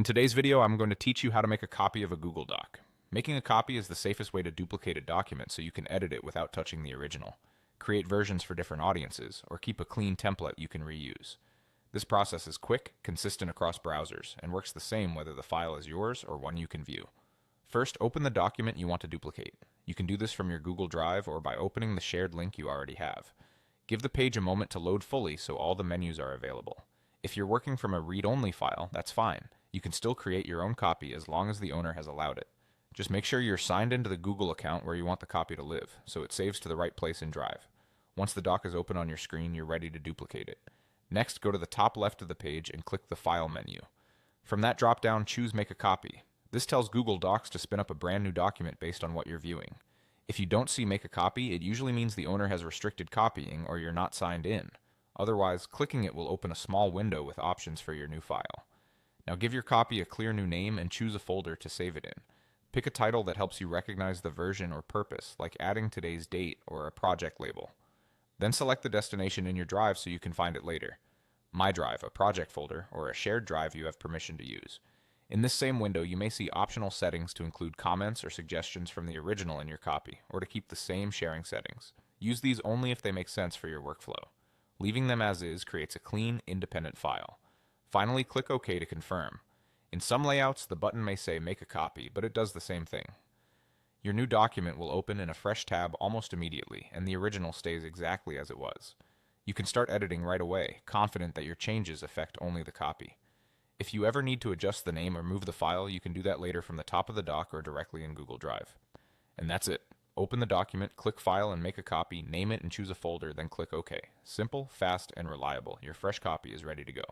In today's video, I'm going to teach you how to make a copy of a Google Doc. Making a copy is the safest way to duplicate a document so you can edit it without touching the original, create versions for different audiences, or keep a clean template you can reuse. This process is quick, consistent across browsers, and works the same whether the file is yours or one you can view. First, open the document you want to duplicate. You can do this from your Google Drive or by opening the shared link you already have. Give the page a moment to load fully so all the menus are available. If you're working from a read-only file, that's fine. You can still create your own copy as long as the owner has allowed it. Just make sure you're signed into the Google account where you want the copy to live, so it saves to the right place in Drive. Once the doc is open on your screen, you're ready to duplicate it. Next, go to the top left of the page and click the File menu. From that drop-down, choose Make a Copy. This tells Google Docs to spin up a brand new document based on what you're viewing. If you don't see Make a Copy, it usually means the owner has restricted copying or you're not signed in. Otherwise, clicking it will open a small window with options for your new file. Now give your copy a clear new name and choose a folder to save it in. Pick a title that helps you recognize the version or purpose, like adding today's date or a project label. Then select the destination in your drive so you can find it later. My Drive, a project folder, or a shared drive you have permission to use. In this same window, you may see optional settings to include comments or suggestions from the original in your copy, or to keep the same sharing settings. Use these only if they make sense for your workflow. Leaving them as is creates a clean, independent file. Finally, click OK to confirm. In some layouts, the button may say Make a Copy, but it does the same thing. Your new document will open in a fresh tab almost immediately, and the original stays exactly as it was. You can start editing right away, confident that your changes affect only the copy. If you ever need to adjust the name or move the file, you can do that later from the top of the doc or directly in Google Drive. And that's it. Open the document, click File and Make a Copy, name it and choose a folder, then click OK. Simple, fast, and reliable. Your fresh copy is ready to go.